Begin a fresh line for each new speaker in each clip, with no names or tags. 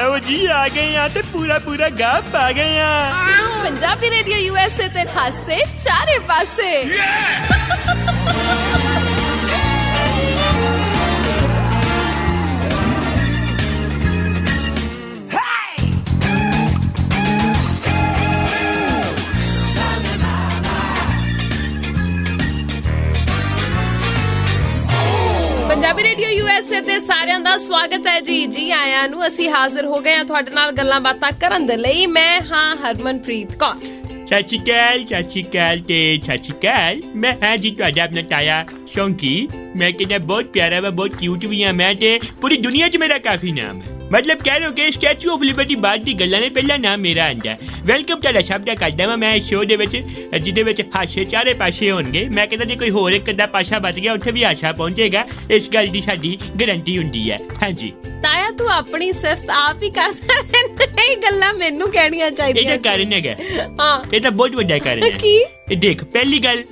आओ जी आ गए यहाँ ते पूरा गाँव आ गए यहाँ।
पंजाबी रेडियो यूएसए ते खासे चारे पासे। पंजाबी रेडियो यूएसए ते सारिਆਂ ਦਾ ਸਵਾਗਤ ਹੈ ਜੀ ਆਇਆਂ ਨੂੰ। ਅਸੀਂ ਹਾਜ਼ਰ ਹੋ ਗਏ ਹਾਂ ਤੁਹਾਡੇ ਨਾਲ ਗੱਲਾਂ ਬਾਤਾਂ ਕਰਨ ਦੇ ਲਈ। ਮੈਂ ਹਾਂ ਹਰਮਨਪ੍ਰੀਤ ਕੌਰ।
ਸਤਿ ਸ਼੍ਰੀ ਅਕਾਲ ਤੇ ਸਤਿ ਸ਼੍ਰੀ ਅਕਾਲ। ਮੈਂ ਹਾਂ ਜੀ ਤੁਹਾਡਾ ਆਪਣਾ ਤਾਇਆ ਸ਼ੌਂਕੀ। ਮੈਂ ਕਹਿੰਦਾ ਬਹੁਤ ਪਿਆਰਾ ਵਾ, ਬਹੁਤ ਕਿਊਟ ਵੀ ਆ ਮੈਂ ਤੇ ਪੂਰੀ ਦੁਨੀਆ 'ਚ ਮੇਰਾ ਕਾਫੀ ਨਾਮ ਹੈ। मतलब कह लो कि स्टैचू ऑफ लिबर्टी बाद दी गल्लां ने पहला नाम मेरा आंदा। वेलकम तुहाडा सब दा करदा वां मैं शो दे विच जिहदे विच हासे चारे पासे होणगे। मैं कहदा जे कोई होर एक अद्धा पासा बच गया उत्थे भी हासा पहुंचेगा। इस गल दी साडी गारंटी हुंदी है। हां जी
ਤਾਇਆ ਤੂੰ ਆਪਣੀ ਸਿਫਤ ਆਪ ਹੀ ਕਰਦਾ ਰਹਿੰਦਾ। ਇਹ ਗੱਲਾਂ ਮੈਨੂੰ ਕਹਿਣੀਆਂ ਚਾਹੀਦੀਆਂ।
ਇਹਦਾ ਕਾਰਨ ਹੈਗਾ।
ਹਾਂ
ਇਹ ਤਾਂ ਬਹੁਤ ਵੱਡਾ ਕਾਰਨ ਹੈ।
ਕੀ?
ਇਹ ਦੇਖ ਪਹਿਲੀ ਗੱਲ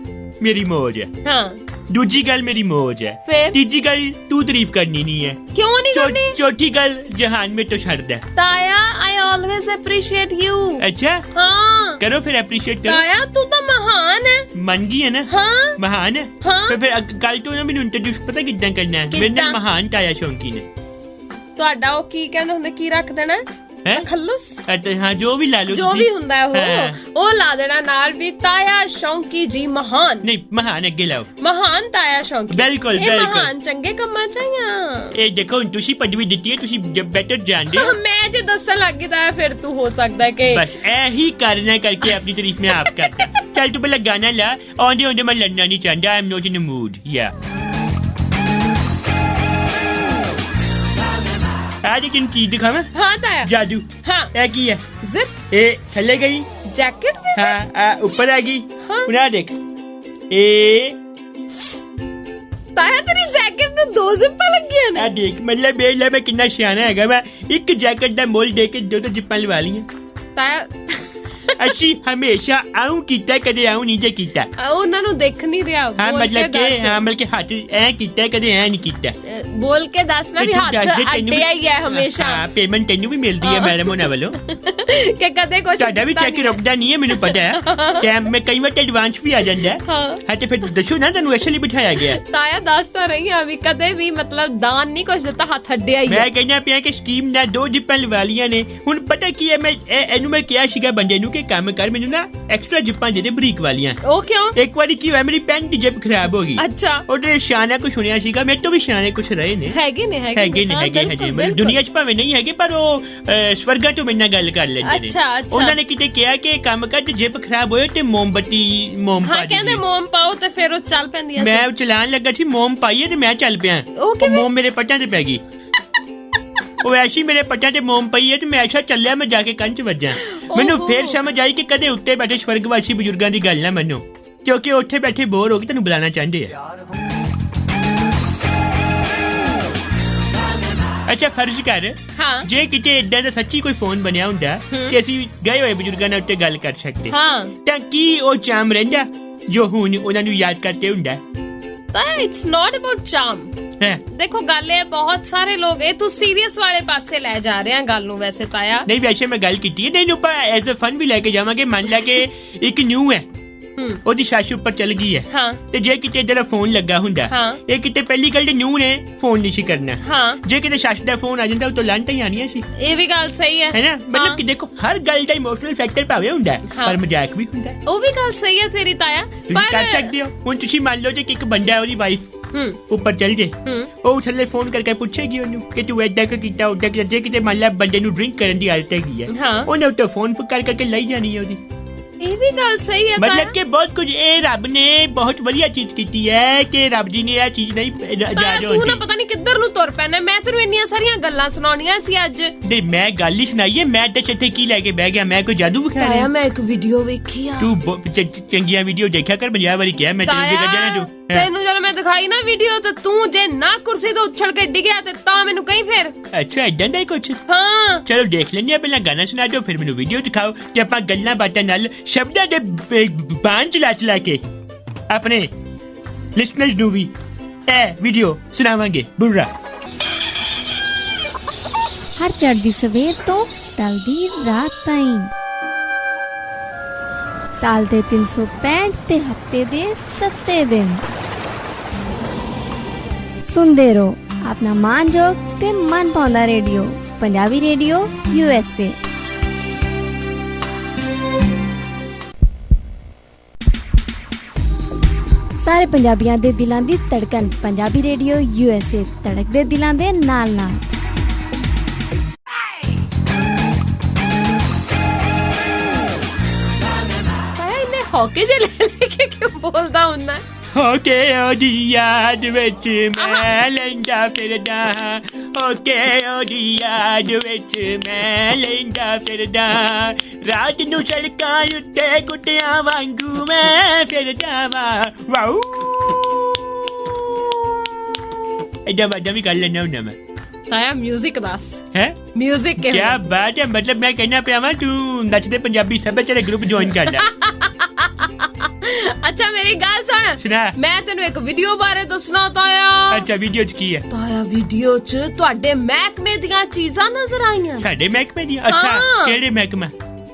ਮੇਰੀ ਮੌਜ ਹੈ।
ਹਾਂ
दूजी गल मेरी मौज है।
फिर?
तीजी गल तू तारीफ करनी नहीं है।
क्यों नहीं करनी?
चौथी गल जहान में तो छड़ दे।
ताया आई ऑलवेज अप्रिशिएट यू।
अच्छा
हाँ
करो फिर अप्रिशिएट करो।
ताया तू तो महान है।
मन गई है ना?
हाँ
महान है।
हाँ
फिर कल तो ना मैंने इंट्रोड्यूस पता कितना करना है। मेरे नाम महान ताया शौंकी ने।
ਤੁਹਾਡਾ ਉਹ ਕੀ ਕਹਿੰਦੇ ਹੁੰਦੇ ਕੀ ਰੱਖ ਦੇਣਾ ਖੱਲੂਸ?
हाँ जो भी ला लो
जो भी ਹੁੰਦਾ ਉਹ ਲਾ ਦੇਣਾ ਨਾਲ ਵੀ ਤਾਇਆ ਸ਼ੌਂਕੀ ਜੀ ਮਹਾਨ।
नहीं महान अगे लाओ।
ਮਹਾਨ ਤਾਇਆ ਸ਼ੌਂਕੀ।
बिल्कुल
ਇਹ
बिल्कुल
ਮਹਾਨ ਚੰਗੇ ਕੰਮਾਂ ਚ ਆਈਆਂ।
ਇਹ ਦੇਖੋ ਤੁਸੀਂ ਪਦਵੀ ਦਿੱਤੀ ਹੈ, ਤੁਸੀਂ ਬੈਟਰ ਜਾਣਦੇ ਹੋ।
ਮੈਂ ਜੇ ਦੱਸਣ ਲੱਗ ਗਿਆ ਫਿਰ ਤੂੰ ਹੋ ਸਕਦਾ ਕਿ
बस यही करना करके अपनी तारीफ में आप करता। चल तू पहले गाना ला। आंधे आंधे मैं लड़ना नहीं चाहता। I am not in the mood. या आज एक चीज दिखावा।
हाँ ताया
जादू।
हाँ
ये की है?
जिप
ए थल्ले गई।
जैकेट भी
हाँ ऊपर आ गई।
हाँ
उन्हें देख ए
ताया तेरी जैकेट में 2 जिप्पा लगियां ने।
देख मतलब बेला मैं कितना सियाना है। मैं एक जैकेट दा मोल दे के 2 जिप्पा लवा ली।
ताया
ਅਸੀਂ ਹਮੇਸ਼ਾ ਆਉਂ ਕੀਤਾ ਕਦੇ ਆਉਂ ਨਹੀਂ ਜੇ ਕੀਤਾ।
ਉਹਨਾਂ ਨੂੰ ਦੇਖ ਨਹੀਂ ਰਿਹਾ।
ਹਾਂ ਮਤਲਬ ਕਿ ਹੱਥ ਐ ਕੀਤਾ ਕਦੇ ਐ ਨਹੀਂ ਕੀਤਾ।
ਬੋਲ ਕੇ ਦੱਸ ਨਾ ਵੀ ਹੱਥ ਅੱਡਿਆ ਹੀ ਹੈ ਹਮੇਸ਼ਾ।
ਹਾਂ ਪੇਮੈਂਟ ਤੈਨੂੰ ਵੀ ਮਿਲਦੀ ਹੈ ਮੈਡਮ ਉਹਨਾਂ ਵੱਲੋਂ
ਕਿ ਕਦੇ ਕੁਝ
ਤੁਹਾਡਾ ਵੀ ਚੈੱਕ ਰੁਕਦਾ ਨਹੀਂ ਹੈ ਮੈਨੂੰ ਪਤਾ ਹੈ। ਟਾਈਮ ਮੈਂ ਕਈ ਵਾਰ ਐਡਵਾਂਸ ਵੀ ਆ ਜਾਂਦਾ। ਹਾਂ ਤੇ ਫਿਰ ਦੱਸੋ ਨਾ ਤੁਹਾਨੂੰ ਐਕਚੁਅਲੀ ਬਿਠਾਇਆ ਗਿਆ।
ਤਾਇਆ ਦੱਸ ਤਾਂ ਰਹੀ ਆ ਵੀ ਕਦੇ ਵੀ ਮਤਲਬ ਦਾਨ ਨਹੀਂ ਕੁਝ ਦਿੱਤਾ ਹੱਥ ਅੱਡਿਆ ਹੀ।
ਮੈਂ ਕਹਿੰਦਾ ਪਿਆ ਕਿ ਸਕੀਮ ਨਾਲ 2 ਜਿੱਪਾਂ ਲਵਾ ਲੀਆਂ ਨੇ। ਹੁਣ ਪਤਾ ਕੀ ਹੈ ਮੈਂ ਇਹਨੂੰ ਮੈਂ ਕਿਹਾ ਸੀਗਾ ਬੰਦੇ ਨੂੰ ਕਿ ਕੰਮ ਕਰ ਮੈਨੂੰ ਨਾ ਐਕਸਟਰਾ ਜਿੱਪਾਂ ਦੇ ਦੇ ਬਰੀਕ ਵਾਲੀਆਂ।
ਉਹ ਕਿਉਂ?
ਇੱਕ ਵਾਰੀ ਕੀ ਹੋਇਆ ਮੇਰੀ ਪੈਂਟ ਦੀ ਜਿੱਪ ਖਰਾਬ ਹੋ ਗਈ।
ਅੱਛਾ
ਉਹਦੇ ਸ਼ਾਨਾ ਕੁਝ ਸੁਣਿਆ ਸੀਗਾ। ਮੇਰੇ ਤੋਂ ਵੀ ਸ਼ਾਨੇ ਕੁਝ ਰਹੇ ਨੇ।
ਹੈਗੇ ਨੇ
ਹਜੇ ਦੁਨੀਆ 'ਚ ਭਾਵੇਂ ਨਹੀਂ ਹੈਗੇ ਪਰ ਉਹ ਸਵਰਗਾਂ ਤੋਂ ਮੇਰੇ ਨਾਲ ਗੱਲ ਕਰ ਲੈਂਦੇ ਨੇ। ਉਹਨਾਂ ਨੇ ਕਿਤੇ ਕਿਹਾ ਕਿ ਕੰਮ ਕਰ ਤੇ ਜਿੱਪ ਖਰਾਬ ਹੋਏ ਤੇ ਮੋਮ ਪਾ
ਹਾਂ ਕਹਿੰਦੇ ਮੋਮ ਪਾਓ ਤੇ ਫਿਰ ਉਹ ਚੱਲ ਪੈਂਦੀ।
ਮੈਂ ਚਲਾਉਣ ਲੱਗਾ ਸੀ ਮੋਮ ਪਾਈਏ ਤੇ ਮੈਂ ਚੱਲ ਪਿਆ। ਉਹ ਮੋਮ ਮੇਰੇ ਪੱਟਾਂ ਤੇ ਪੈ ਗਈ। ਉਹ ਐਸੀ ਮੇਰੇ ਪੱਟਾਂ ਤੇ ਮੋਮ ਪਈ ਹੈ ਤੇ ਮੈਂ ਐਸਾ ਚੱਲਿਆ ਮੈਂ ਜਾ ਕੇ ਕੰਨ 'ਚ ਵੱਜਾਂ। ਮੈਨੂੰ ਫੇਰ ਸਮਝ ਆਈ ਕਿ ਕਦੇ ਉੱਤੇ ਬੈਠੇ ਸਵਰਗਵਾਸੀ ਬਜ਼ੁਰਗਾਂ ਦੀ ਗੱਲ ਨਾ ਮੰਨੋ ਕਿਉਂਕਿ ਉੱਥੇ ਬੈਠੇ ਬੋਰ ਹੋ ਕੇ ਤੈਨੂੰ ਬੁਲਾਣਾ ਚਾਹੁੰਦੇ ਆ। ਅੱਛਾ ਫਰਜ਼ ਕਰ ਜੇ ਕਿਤੇ ਏਦਾਂ ਦਾ ਸੱਚੀ ਕੋਈ ਫੋਨ ਬਣਿਆ ਹੁੰਦਾ ਕਿ ਅਸੀਂ ਗਏ ਹੋਏ ਬਜ਼ੁਰਗਾਂ ਨਾਲ ਉੱਤੇ ਗੱਲ ਕਰ ਸਕਦੇ ਤਾਂ ਕੀ ਉਹ ਚਾਮ ਰਹਿੰਦਾ ਜੋ ਹੁਣ ਉਹਨਾਂ ਨੂੰ ਯਾਦ ਕਰਦੇ ਹੁੰਦਾ?
It's not about charm. ਦੇਖੋ ਗੱਲ ਇਹ ਬਹੁਤ ਸਾਰੇ ਲੋਕ ਇਹ ਤੂੰ ਸੀਰੀਅਸ ਵਾਲੇ ਪਾਸੇ ਲੈ ਜਾ ਰਹੇ ਆ ਗੱਲ ਨੂੰ। ਵੈਸੇ ਤਾਇਆ ਨਹੀਂ
ਵੈਸੇ ਮੈਂ ਗੱਲ ਕੀਤੀ ਹੈ ਨਹੀਂ ਆਪਾਂ ਐਜ਼ ਅ ਫਨ ਵੀ ਲੈ ਕੇ ਜਾਵਾਂਗੇ। ਮੰਨ ਲਾ ਕਿ ਇੱਕ ਨਿਊ ਹੈ ਉਹਦੀ ਸੱਸ ਉੱਪਰ ਚਲ ਗਈ ਹੈ ਤੇ ਜੇ ਕਿਤੇ ਜਿਹੜਾ ਫੋਨ ਲੱਗਾ ਹੁੰਦਾ ਇਹ ਕਿਤੇ ਪਹਿਲੀ ਗੱਲ ਤੇ ਨਿਊ ਨੇ ਫੋਨ ਨਹੀਂ ਸੀ ਕਰਨਾ। ਜੇ ਕਿਤੇ ਸੱਸ ਦਾ ਫੋਨ ਆ ਜਾਂਦਾ ਉਹ ਤਾਂ ਲਾਂਟਾਂ ਹੀ ਆਣੀਆਂ ਸੀ।
ਇਹ ਵੀ ਗੱਲ ਸਹੀ ਹੈ
ਨਾ ਮਤਲਬ ਕਿ ਦੇਖੋ ਹਰ ਗੱਲ ਦਾ ਇਮੋਸ਼ਨਲ ਫੈਕਟਰ ਭਾਵੇਂ ਹੁੰਦਾ ਪਰ ਮਜ਼ਾਕ ਵੀ ਹੁੰਦਾ।
ਉਹ ਵੀ ਗੱਲ ਸਹੀ ਹੈ ਤੇਰੀ ਤਾਇਆ
ਪਰ ਕਰ ਸਕਦੇ ਹੋ। ਹੁਣ ਤੁਸੀਂ ਮੰਨ ਲਓ ਜੇ ਇੱਕ ਬੰਦਾ ਉਹਦੀ ਵਾਈਫ ਉੱਪਰ ਚਲ ਜੇ ਉਹ ਥੱਲੇ ਫੋਨ ਕਰਕੇ ਪੁੱਛੇਗੀ ਉਹਨੂੰ ਕਿ ਤੂੰ ਏਦਾਂ ਕੀਤਾ ਉਦਾਂ ਕੀਤਾ। ਜੇ ਕਿਤੇ ਮੰਨ ਲਾ ਬੰਦੇ ਨੂੰ ਡਰਿੰਕ ਕਰਨ ਦੀ ਆਦਤ ਹੈਗੀ ਹੈ ਉਹਨੇ ਉੱਤੇ ਫੋਨ ਕਰਕੇ ਲਈ ਜਾਣੀ ਹੈ ਉਹਦੀ। ਇਹ ਵੀ ਗੱਲ ਸਹੀ ਹੈ ਮਤਲਬ ਕਿ ਬਹੁਤ ਕੁਝ ਇਹ ਰੱਬ ਨੇ ਬਹੁਤ ਵਧੀਆ ਚੀਜ਼ ਕੀਤੀ ਹੈ ਕਿ ਰੱਬ ਜੀ ਨੇ ਇਹ ਚੀਜ਼ ਨਹੀਂ
ਤੂੰ ਨਾ ਪਤਾ ਨਹੀਂ ਕਿੱਧਰ ਨੂੰ ਤੁਰ ਪੈਣਾ। ਮੈਂ ਤੈਨੂੰ ਇੰਨੀਆਂ ਸਾਰੀਆਂ ਗੱਲਾਂ ਸੁਣਾਉਣੀਆਂ ਸੀ ਅੱਜ।
ਨਹੀਂ ਮੈਂ ਗੱਲ ਹੀ ਸੁਣਾਈ ਹੈ। ਮੈਂ ਤਾਂ ਇੱਥੇ ਕੀ ਲੈ ਕੇ ਬਹਿ ਗਿਆ? ਮੈਂ ਕੋਈ ਜਾਦੂ ਵਿਖਾ ਰਿਹਾ?
ਮੈਂ ਇੱਕ ਵੀਡੀਓ ਵੇਖੀ ਆ।
ਤੂੰ ਚੰਗੀਆਂ ਵੀਡੀਓ ਦੇਖਿਆ ਕਰ 50 ਵਾਰੀ ਕਿਹਾ ਮੈਂ ਤੈਨੂੰ।
ਤੈਨੂੰ ਜਦੋਂ ਮੈਂ ਦਿਖਾਈ ਨਾ ਵੀਡੀਓ ਤੇ ਤੂੰ ਜੇ ਨਾ ਕੁਰਸੀ ਤੋਂ ਉੱਛਲ ਕੇ ਡਿੱਗਿਆ ਤੇ ਤਾਂ ਮੈਨੂੰ ਕਹੀਂ ਫਿਰ।
ਅੱਛਾ ਏਦਾਂ ਦਾ ਹੀ ਕੁਛ?
ਹਾਂ
ਚਲੋ ਦੇਖ ਲੈਂਦੇ ਆ। ਪਹਿਲਾਂ ਗਾਣਾ ਸੁਣਾ ਦਿਓ ਫਿਰ ਮੈਨੂੰ ਵੀਡੀਓ ਦਿਖਾਓ ਤੇ ਆਪਾਂ ਗੱਲਾਂ ਬਾਤਾਂ ਨਾਲ ਸ਼ਬਦਾਂ ਦੇ ਬਾਣ ਚਲਾ ਕੇ ਆਪਣੇ ਲਿਸਨਰਸ ਨੂੰ ਵੀ ਇਹ ਵੀਡੀਓ ਸੁਣਾਵਾਂਗੇ। ਬੁਰਾ
ਹਰ ਚੜ੍ਹਦੀ ਸਵੇਰ ਤੋਂ ਢਲਦੀ ਰਾਤ ਤਾਈਂ। ਸਾਲ ਦੇ 365 ਤੇ ਹਫਤੇ ਦੇ 7 ਦਿਨ ਸੁਣਦੇ ਰਹੋ ਆਪਣਾ ਮਾਨਯੋਗ ਤੇ ਮਨ ਪਾਉਂਦਾ ਰੇਡੀਓ, ਪੰਜਾਬੀ ਰੇਡੀਓ USA। ਸਾਰੇ ਪੰਜਾਬੀਆਂ ਦੇ ਦਿਲਾਂ ਦੀ ਧੜਕਨ, ਪੰਜਾਬੀ ਰੇਡੀਓ USA, ਧੜਕਦੇ ਦਿਲਾਂ ਦੇ ਨਾਲ ਨਾਲ।
ਹੌਕੇ ਜੇ ਲੈ ਕੇ ਕਿਉਂ ਬੋਲਦਾ ਹੁੰਦਾ?
ਹੋਕੇ ਉਹਦੀ ਯਾਦ ਵਿੱਚ ਮੈਂ ਲੈਂਦਾ ਫਿਰਦਾ, ਹੋਕੇ ਉਹਦੀ ਯਾਦ ਵਿੱਚ ਮੈਂ ਲੈਂਦਾ ਫਿਰਦਾ, ਰਾਤ ਨੂੰ ਸੜਕਾਂ ਉੱਤੇ ਕੁੱਤਿਆਂ ਵਾਂਗੂ ਮੈਂ ਫਿਰਦਾ ਵਾਊ। ਏਦਾਂ ਵਾਦਾ ਵੀ ਕਰ ਲੈਣਾ ਹੁੰਦਾ ਮੈਂ।
ਤਾਇਆ ਮਿਊਜ਼ਿਕ ਦੱਸ
ਹੈ,
ਮਿਊਜ਼ਿਕ
ਕੀ ਬਾਤ ਹੈ। ਮਤਲਬ ਮੈਂ ਕਹਿਣਾ ਪਿਆ ਵਾਂ ਤੂੰ ਨੱਚਦੇ ਪੰਜਾਬੀ ਸੱਭਿਆਚਾਰਕ ਗਰੁੱਪ ਜੁਆਇਨ ਕਰ ਲੈ।
ਅੱਛਾ ਮੇਰੀ ਗੱਲ ਸੁਣ, ਮੈਂ ਤੈਨੂੰ ਇੱਕ ਵੀਡੀਓ ਬਾਰੇ ਦੱਸਣਾ ਤਾਇਆ।
ਅੱਛਾ ਵੀਡੀਓ ਚ ਕੀ ਹੈ ਤਾਇਆ?
ਵੀਡੀਓ ਚ ਤੁਹਾਡੇ ਮਹਿਕਮੇ ਦੀਆਂ ਚੀਜ਼ਾਂ ਨਜ਼ਰ ਆਈਆਂ।
ਸਾਡੇ ਮਹਿਕਮੇ ਦੀਆਂ? ਅੱਛਾ ਕਿਹੜੇ ਮਹਿਕਮਾ?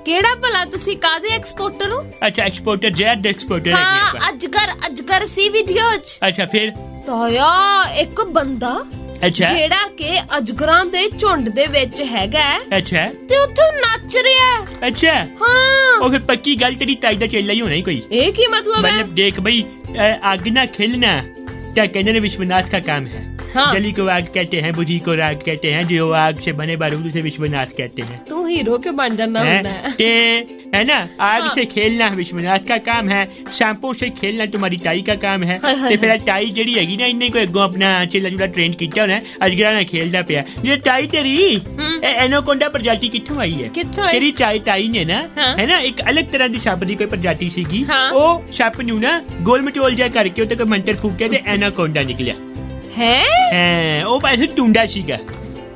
ਕਿਹੜਾ ਭਲਾ ਤੁਸੀਂ ਕਾਦੇ ਐਕਸਪੋਰਟਰ ਹੋ?
ਅੱਛਾ ਐਕਸਪੋਰਟਰ, ਜ਼ਹਿਰ ਦੇ ਐਕਸਪੋਰਟਰ।
ਹਾਂ ਅਜਗਰ ਸੀ ਵੀਡੀਓ ਚ।
ਅੱਛਾ ਫਿਰ
ਤਾਇਆ ਇੱਕ ਬੰਦਾ ਜਿਹੜਾ ਕਿ ਅਜਗਰਾਂ ਦੇ ਝੁੰਡ ਦੇ ਵਿੱਚ ਹੈਗਾ,
ਅੱਛਾ,
ਤੇ ਉੱਥੇ ਨੱਚ ਰਿਹਾ।
ਅੱਛਾ ਹਾਂ, ਉਹ ਫਿਰ ਪੱਕੀ ਗੱਲ ਤੇਰੀ ਤਾਈ ਦਾ ਚੇਲਾ ਹੀ ਹੋਣਾ ਹੀ ਕੋਈ। ਇਹ
ਕੀ मतलब है?
मतलब देख भाई, आग ना खिलना क्या कहने विश्वनाथ का काम है। हाँ। जली को आग कहते हैं, बुझी को राग कहते हैं, जो आग से बने बारूद उसे विश्वनाथ कहते हैं।
तू हीरो के बन जाना
है ना। आग से खेलना विश्वनाथ का काम है, सांपों से खेलना तुम्हारी ताई का काम है। ते फिर ताई ਜਿਹੜੀ ਹੈਗੀ ਨਾ ਇਹਨੇ ਕੋਈ ਅੱਗੋਂ ਆਪਣਾ ਚੇਲਾ ਜਿਹੜਾ ਟ੍ਰੇਨ ਕੀਤਾ ਹੋਣਾ, ਅਜਗਰਾਂ ਨਾਲ ਖੇਲਦਾ ਪਿਆ। ਇਹ ਤਾਈ ਤੇਰੀ ਐਨਾਕੋਂਡਾ ਪ੍ਰਜਾਤੀ ਕਿੱਥੋਂ ਆਈ ਹੈ? ਤੇਰੀ ਤਾਈ ਨੇ ਨਾ ਹੈ ਨਾ ਇੱਕ ਅਲੱਗ ਤਰ੍ਹਾਂ ਦੀ ਸੱਪ ਦੀ ਕੋਈ ਪ੍ਰਜਾਤੀ ਸੀਗੀ, ਉਹ ਸੱਪ ਨੂੰ ਨਾ ਗੋਲ ਮਟੋਲ ਜਿਹਾ ਕਰਕੇ ਉੱਤੇ ਕੋਈ ਮੰਤਰ ਫੂਕਿਆ ਤੇ ਐਨਾਕੋਂਡਾ ਨਿਕਲਿਆ ਹੈ। ਉਹ ਵੈਸੇ ਟੁੰਡਾ ਸੀਗਾ,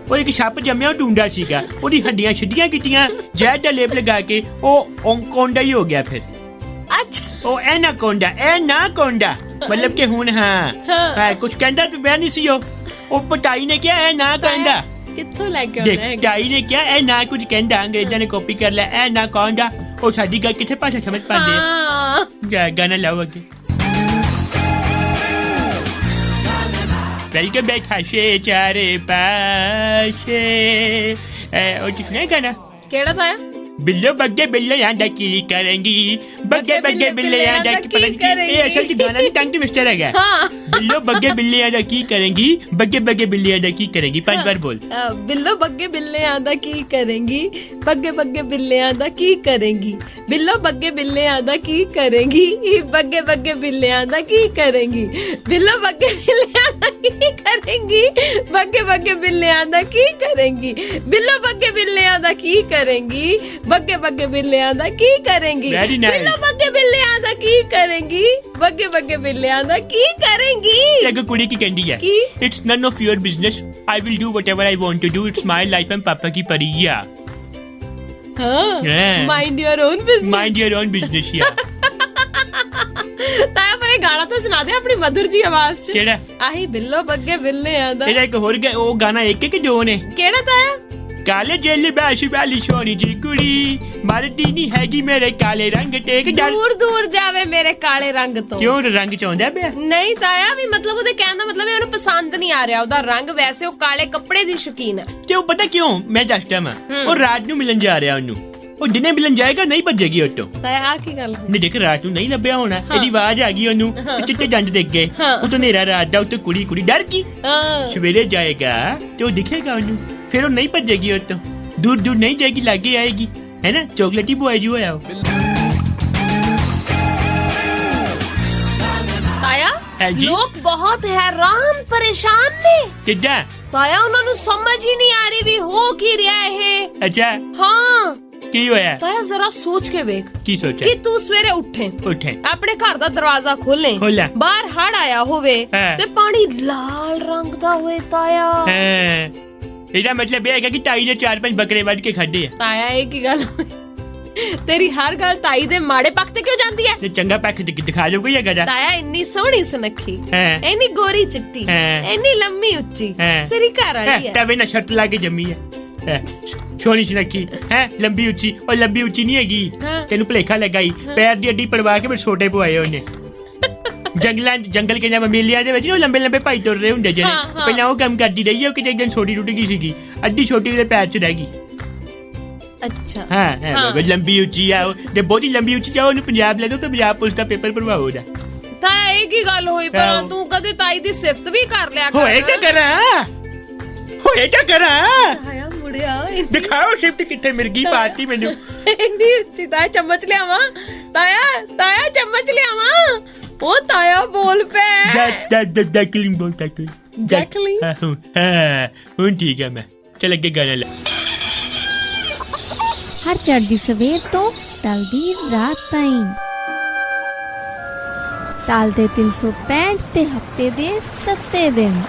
ਉਹ ਇੱਕ ਸੱਪ ਜੰਮਿਆ, ਉਹ ਟੁੰਡਾ ਸੀਗਾ। ਉਹਦੀ ਹੱਡੀਆਂ ਛਿੱਡੀਆਂ ਕੀਤੀਆਂ, ਜ਼ਹਿਰ ਦਾ ਲੇਪ ਲਗਾ ਕੇ ਉਹ ਓਂਕੋਂਡਾ ਹੀ ਹੋ ਗਿਆ ਫਿਰ। ਅੱਛਾ ਉਹ ਐਨਾਕੋਂਡਾ ਮਤਲਬ ਕਿ ਹੁਣ ਹਾਂ ਕੁਝ ਕਹਿੰਦਾ ਤੂੰ ਮੈਂ ਨਹੀਂ ਸੀ। ਉਹ ਪਟਾਈ ਨੇ ਕਿਹਾ ਇਹ ਨਾ ਕਹਿੰਦਾ, ਕਿੱਥੋਂ ਲੈ ਕੇ ਆਉਣਾ ਹੈ? ਟਾਈ ਨੇ ਕਿਹਾ ਇਹ ਨਾ ਕੁਝ ਕਹਿੰਦਾ, ਅੰਗਰੇਜ਼ਾਂ ਨੇ ਕਾਪੀ ਕਰ ਲਿਆ ਇਹ ਨਾ ਕਹਿੰਦਾ। ਉਹ ਸਾਡੀ ਗੱਲ ਕਿੱਥੇ ਭਾਸ਼ਾ ਸਮਝ ਪਾਉਂਦੇ ਆ। ਗਾਣਾ ਲਾਓ ਅੱਗੇ। वेलकम बैक हाशे चारे पाशे। और किसने गाना केड़ा था? बिल्लो बग्गे बिल्ले आंदा की करेंगी, बग्गे बग्गे बिल्ले आंदा की करेंगी। ये असल की गाना नहीं टंग ट्विस्टर है क्या? बिल्लो बग्गे बिल्ले आंदा की करेंगी, बग्गे बग्गे बिल्ले आंदा की करेंगी। 5 बार बोल।
बिल्लो बग्गे बिल्ले आंदा की करेंगी, बग्गे बग्गे बिल्ले आंदा की करेंगी, बिल्लो बग्गे बिल्ले आंदा की करेंगी, बग्गे बग्गे बिल्ले आंदा की करेंगी, बिल्लो बग्गे बिल्ले आंदा की करेंगी, बग्गे बग्गे बिल्ले आंदा की करेंगी, बिल्लो बग्गे बिल्ले आंदा की करेंगी, बग्गे बग्गे बिल्ले आंदा की करेंगी, बिल्लो बग्गे बिल्ले आंदा की करेंगी, बग्गे बग्गे बिल्ले आंदा की करेंगी।
एक कुड़ी की कैंडी है। It's none of your business. I will do whatever I want to do. It's my life and पापा की परिया।
Mind your own business.
Mind your own business या।
ਤਾਇਆ ਪਰ ਗਾਣਾ ਤਾਂ ਸੁਣਾ ਦੇ ਆਪਣੀ ਮధుਰ ਜੀ ਆਵਾਜ਼ ਚ।
ਕਿਹੜਾ?
ਆਹੀ ਬਿੱਲੋ ਬੱਗੇ ਬਿੱਲੇ ਆਂਦਾ।
ਇਹਦਾ ਇੱਕ ਹੋਰ ਉਹ ਗਾਣਾ ਇੱਕ ਕਿ ਦੋ ਨੇ?
ਕਿਹੜਾ ਤਾਇਆ?
ਕਾਲੇ ਜੇਲੀ ਬਾਸ਼ੀ ਵਾਲੀ ਸੋਹਣੀ ਜੀ ਕੁੜੀ ਮਰਦੀ ਨਹੀਂ ਹੈਗੀ ਮੇਰੇ ਕਾਲੇ ਰੰਗ ਤੇ।
ਦੂਰ ਦੂਰ ਜਾਵੇ ਮੇਰੇ ਕਾਲੇ ਰੰਗ ਤੋਂ।
ਕਿਉਂ ਰੰਗ ਚਾਹੁੰਦਾ ਪਿਆ?
ਨਹੀਂ ਤਾਇਆ ਵੀ ਮਤਲਬ ਉਹਦੇ ਕਹਿਣ ਦਾ ਮਤਲਬ ਹੈ ਉਹਨੂੰ ਪਸੰਦ ਨਹੀਂ ਆ ਰਿਹਾ ਉਹਦਾ ਰੰਗ। ਵੈਸੇ ਉਹ ਕਾਲੇ ਕੱਪੜੇ ਦੀ ਸ਼ੌਕੀਨ ਹੈ।
ਕਿਉਂ ਪਤਾ ਕਿਉਂ? ਮੈਂ ਦੱਸਦਾ ਮੈਂ। ਉਹ ਰਾਤ ਨੂੰ ਮਿਲਣ ਜਾ ਰਿਹਾ ਉਹਨੂੰ, ਉਹ ਦਿਨੇ ਮਿਲਣ ਜਾਏਗਾ ਨਹੀਂ ਭੱਜੇਗੀ ਉੱਤੋਂ।
ਤਾਇਆ ਆ ਕੀ ਗੱਲ?
ਨਹੀਂ ਦੇਖ ਰਾਤ ਨੂੰ ਨਹੀਂ ਲੱਭਿਆ ਹੋਣਾ, ਇਹਦੀ ਆਵਾਜ਼ ਆ ਗਈ ਉਹਨੂੰ ਚਿੱਟੇ ਜੰਜ ਦੇਖ ਗਏ। ਉਹ ਤਾਂ ਹਨੇਰਾ ਰਾਤ ਦਾ, ਉੱਤੇ ਕੁੜੀ ਡਰ ਗਈ। ਸਵੇਰੇ ਜਾਏਗਾ ਤੇ ਉਹ ਦਿਖੇਗਾ ਉਹਨੂੰ, ਫਿਰ ਉਹ ਨਹੀਂ ਭੱਜੇਗੀ ਉੱਤੋਂ, दूर दूर नहीं जाएगी, लागे आएगी, है ना। चॉकलेटी बॉय जो है
ताया लोग बहुत हैरान परेशान ने।
किदा
ताया उन्होंने समझ ही नहीं आ रही भी हो की रहा है।
अच्छा
हाँ
की होया?
ताया जरा सोच के वेख।
की सोचा? कि
तू सवेरे उठे अपने घर दा दरवाजा खोले, बाहर हड़ आया होवे ते पानी लाल रंग दा होए ताया। ਇਹਦਾ ਮਤਲਬ ਇਹ ਹੈਗਾ ਕਿ ਤਾਈ ਨੇ 4-5 ਬੱਕਰੇ ਵੱਢ ਕੇ ਖਾਦੇ ਆ। ਤਾਇਆ ਇਹ ਕੀ ਗੱਲ? ਤੇਰੀ ਹਰ ਗੱਲ ਤਾਈ ਦੇ ਮਾੜੇ ਪੱਖ ਤੇ ਕਿਉਂ ਜਾਂਦੀ ਹੈ? ਤੇ ਚੰਗਾ ਪੱਖ ਦਿਖਾ ਜੋ ਕੋਈ ਹੈਗਾ ਜਾ। ਤਾਇਆ ਇੰਨੀ ਸੋਹਣੀ ਸੁਨੱਖੀ, ਇੰਨੀ ਗੋਰੀ ਚਿੱਟੀ, ਇੰਨੀ ਲੰਮੀ ਉੱਚੀ ਤੇਰੀ ਘਰ ਵਾਲੀ ਹੈ। ਤਵੇ ਨਾ ਸ਼ਰਤ ਲਾ ਕੇ ਜੰਮੀ ਹੈ।
ਸੋਹਣੀ ਸੁਨੱਖੀ ਹੈ, ਲੰਬੀ ਉੱਚੀ। ਉਹ ਲੰਬੀ ਉੱਚੀ ਨਹੀਂ ਹੈਗੀ,
ਹਾਂ।
ਤੈਨੂੰ ਭੁਲੇਖਾ ਲਗਾਈ। ਪੈਰ ਦੀ ਅੱਡੀ ਪੜਵਾ ਕੇ ਫਿਰ ਛੋਟੇ ਪਵਾਏ ਉਹਨੇ। ਜੰਗਲ ਕੇ ਮੇਲਿਆਂ ਦੇ ਵਿੱਚ ਉਹ ਲੰਬੇ ਲੰਬੇ ਭਾਈ ਤੁਰ ਰਹੇ ਹੁੰਦੇ ਜਿਹੜੇ, ਪਹਿਲਾਂ ਉਹ ਕੰਮ ਕਰਦੀ ਰਹੀ ਹੈ। ਉਹ ਕਿਤੇ ਇੱਕ ਦਿਨ ਛੋਟੀ ਟੁੱਟ ਗਈ ਸੀਗੀ, ਅੱਡੀ ਛੋਟੀ ਉਹਦੇ ਪੈਰ 'ਚ ਰਹਿ ਗਈ।
ਅੱਛਾ
ਹਾਂ, ਲੰਬੀ ਉੱਚੀ ਆ ਉਹ, ਤੇ ਬਹੁਤੀ ਲੰਬੀ ਉੱਚੀ ਜਾਓ ਉਹਨੂੰ ਪੰਜਾਬ ਲੈ ਦੋ ਤਾਂ ਪੰਜਾਬ ਪੁਲਿਸ ਦਾ ਪੇਪਰ ਭਰਵਾਓ ਉਹਦਾ।
ਤਾਂ ਇਹ ਕੀ ਗੱਲ ਹੋਈ? ਪਰ ਤੂੰ ਕਦੇ ਤਾਈ ਦੀ ਸਿਫਤ ਵੀ ਕਰ ਲਿਆ ਕਰ।
ਹੋਏ ਤਾਂ ਕਰਾਂ
ਆਇਆ ਮੁੜਿਆ
ਦਿਖਾਓ ਸਿਫਤ ਕਿੱਥੇ ਮਿਰਗੀ ਪਾਤੀ ਮੈਨੂੰ।
ਇੰਨੀ ਉੱਚੀ ਤਾਇਆ ਚਮਚ ਲਿਆਵਾਂ, ਤਾਇਆ ਚਮਚ ਲਿਆਵਾਂ। ਉਹ ਤਾਇਆ ਬੋਲ ਪੈ।
ਜੈਕਲਿਨ ਬੋਲ
ਜੈਕਲਿਨ?
ਹੁਣ ਠੀਕ ਹੈ। ਮੈਂ ਚੱਲ ਅੱਗੇ ਗਾਣਾ ਲਾ।
ਹਰ ਚੜ੍ਹਦੀ ਸਵੇਰ ਤੋਂ ਟਲਦੀ ਰਾਤ ਤਾਈਂ, ਸਾਲ ਦੇ 365 ਤੇ ਹਫਤੇ ਦੇ 7 ਦਿਨ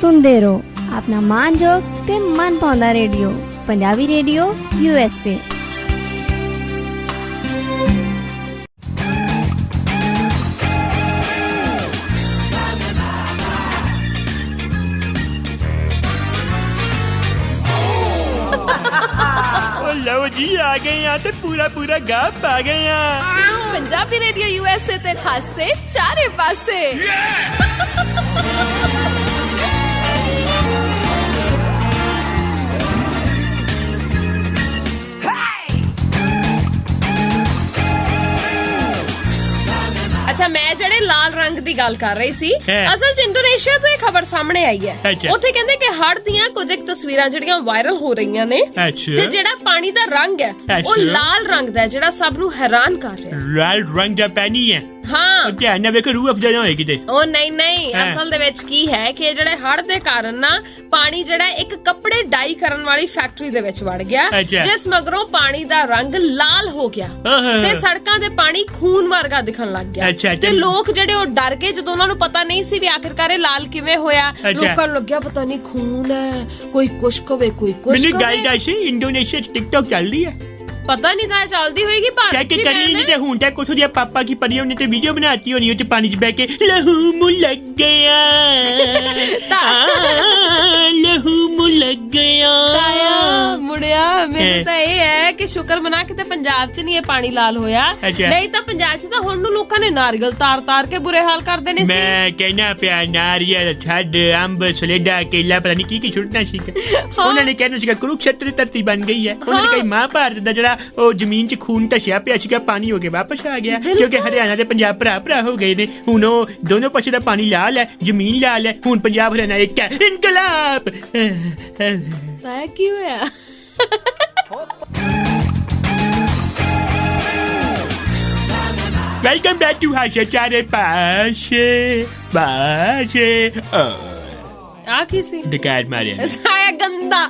ਸੁਣਦੇ ਰਹੋ ਆਪਣਾ ਮਾਨਯੋਗ ਤੇ ਮਨ ਪਾਉਂਦਾ ਰੇਡੀਓ, ਪੰਜਾਬੀ ਰੇਡੀਓ USA।
ਲਓ ਜੀ, ਆ ਗਏ ਆ ਤੇ ਪੂਰਾ ਗਾ ਪਾ ਗਏ ਆ।
ਪੰਜਾਬੀ ਰੇਡੀਓ USA ਤੇ ਖਾਸੇ ਚਾਰੇ ਪਾਸੇ। ਅੱਛਾ, ਮੈਂ ਜਿਹੜੇ ਲਾਲ ਰੰਗ ਦੀ ਗੱਲ ਕਰ ਰਹੀ ਸੀ, ਅਸਲ ਚ ਇੰਡੋਨੇਸ਼ੀਆ ਤੋਂ ਇਹ ਖਬਰ ਸਾਹਮਣੇ ਆਈ ਹੈ। ਉੱਥੇ ਕਹਿੰਦੇ ਕਿ ਹੜ੍ਹ ਦੀਆਂ ਕੁਝ ਇੱਕ ਤਸਵੀਰਾਂ ਜਿਹੜੀਆਂ ਵਾਇਰਲ ਹੋ ਰਹੀਆਂ ਨੇ, ਤੇ ਜਿਹੜਾ ਪਾਣੀ ਦਾ ਰੰਗ ਹੈ ਉਹ ਲਾਲ ਰੰਗ ਦਾ, ਜਿਹੜਾ ਸਭ ਨੂੰ ਹੈਰਾਨ ਕਰ ਰਿਹਾ।
ਲਾਲ ਰੰਗ ਦਾ ਪਾਣੀ ਹੈ?
ਹਾਂ।
ਧਿਆਨ ਨਾਲ ਵੇਖੋ, ਰੂਹ ਅਫਜ਼ਾ ਨਾ ਹੋਏ ਕਿਤੇ।
ਉਹ ਨਹੀਂ, ਅਸਲ ਦੇ ਵਿੱਚ ਕੀ ਹੈ ਕਿ ਜਿਹੜੇ ਹੜ੍ਹ ਦੇ ਕਾਰਨ ਨਾ ਪਾਣੀ ਜਿਹੜਾ ਇੱਕ ਕੱਪੜੇ ਡਾਈ ਕਰਨ ਵਾਲੀ ਫੈਕਟਰੀ ਦੇ ਵਿੱਚ ਵੜ ਗਿਆ, ਜਿਸ ਮਗਰੋਂ ਪਾਣੀ ਦਾ ਰੰਗ ਲਾਲ ਹੋ ਗਿਆ ਤੇ ਸੜਕਾਂ ਦੇ ਪਾਣੀ ਖੂਨ ਵਰਗਾ ਦਿਖਣ ਲੱਗ ਗਿਆ। ਤੇ ਲੋਕ ਜਿਹੜੇ ਉਹ ਡਰ ਗਏ ਜਦੋਂ ਉਹਨਾਂ ਨੂੰ ਪਤਾ ਨਹੀਂ ਸੀ ਵੀ ਆਖਿਰਕਾਰ ਇਹ ਲਾਲ ਕਿਵੇਂ ਹੋਇਆ। ਲੋਕਾਂ ਨੂੰ ਲੱਗਿਆ ਪਤਾ ਨਹੀਂ ਖੂਨ ਹੈ, ਕੋਈ ਕੁਛ ਕਵੇ ਕੋਈ ਕੁਛ ਕਵੇ।
ਮੈਨੂੰ ਗੱਲ ਦੱਸ, ਇੰਡੋਨੇਸ਼ੀਆ 'ਚ ਟਿਕਟੋਕ ਚੱਲਦੀ ਹੈ?
ਪਤਾ ਨਹੀਂ ਤਾਂ ਚੱਲਦੀ ਹੋਏਗੀ ਭਾਰਤ
ਚੈੱਕ ਕਰੀ ਨਹੀਂ ਤੇ ਹੁਣ ਤੱਕ ਕੁਛ ਦੀਆਂ ਪਾਪਾ ਕੀ ਪਰੀ ਉਹਨੇ ਤੇ ਵੀਡੀਓ ਬਣਾਤੀ ਹੋਣੀ, ਉਹ ਚ ਪਾਣੀ 'ਚ ਬਹਿ ਕੇ ਲਹੂ ਮੁ ਲੱਗ ਗਿਆ, ਲਹੂ ਮੁ ਲੱਗ ਗਿਆ।
ਤਾਇਆ ਮੁੜਿਆ, ਮੈਨੂੰ ਤਾਂ ਇਹ ਹੈ ਕਿ ਸ਼ੁਕਰ ਮਨਾ ਕਿ ਤੇ ਪੰਜਾਬ 'ਚ ਨਹੀਂ ਇਹ ਪਾਣੀ ਲਾਲ ਹੋਇਆ, ਨਹੀਂ ਤਾਂ ਪੰਜਾਬ 'ਚ ਤਾਂ ਹੁਣ ਨੂੰ ਲੋਕਾਂ ਨੇ ਨਾਰੀਅਲ ਤਾਰ ਕੇ ਬੁਰੇ ਹਾਲ ਕਰ ਦੇਣੇ ਸੀ। ਮੈਂ
ਕਹਿਣਾ ਪਿਆ ਨਾਰੀਅਲ ਛੱਡ, ਅੰਬ ਸਲੇਡਾ ਕੇਲਾ ਪਤਾ ਨਹੀਂ ਕੀ ਛੁੱਟਣਾ ਸੀਗਾ। ਉਹਨਾਂ ਨੇ ਕਹਿਣਾ ਸੀਗਾ ਕੁਰੂਕਸ਼ੇਤਰ ਧਰਤੀ ਬਣ ਗਈ ਹੈ। ਉਹਨਾਂ ਨੇ ਕਹੀ ਮਹਾਭਾਰਤ ਦਾ ਜਿਹੜਾ ਉਹ ਜ਼ਮੀਨ 'ਚ ਖੂਨ ਧਸਿਆ ਪਿਆ ਸੀਗਾ, ਪਾਣੀ ਹੋ ਕੇ ਵਾਪਸ ਆ ਗਿਆ, ਕਿਉਂਕਿ ਹਰਿਆਣਾ ਤੇ ਪੰਜਾਬ ਭਰਾ ਹੋ ਗਏ ਨੇ। ਹੁਣ ਉਹ ਦੋਨੋਂ ਪਾਸੇ ਦਾ ਪਾਣੀ ਲਾਲ ਹੈ, ਜ਼ਮੀਨ ਲਾਲ ਹੈ। ਹੁਣ ਪੰਜਾਬ ਹਰਿਆਣਾ ਇੱਕ ਹੈ। ਇਨਕਲਾਬ।
ਤਾਇਆ ਕੀ ਹੋਇਆ?
ਵੈਲਕਮ ਬੈਕ ਟੂ ਹਾਸ਼ਾ ਚਾਰੇ ਪਾਸੇ।
ਆ ਕੀ ਸੀ?
ਡਕਾਰ ਮਾਰਿਆ
ਤਾਇਆ ਗੰਦਾ।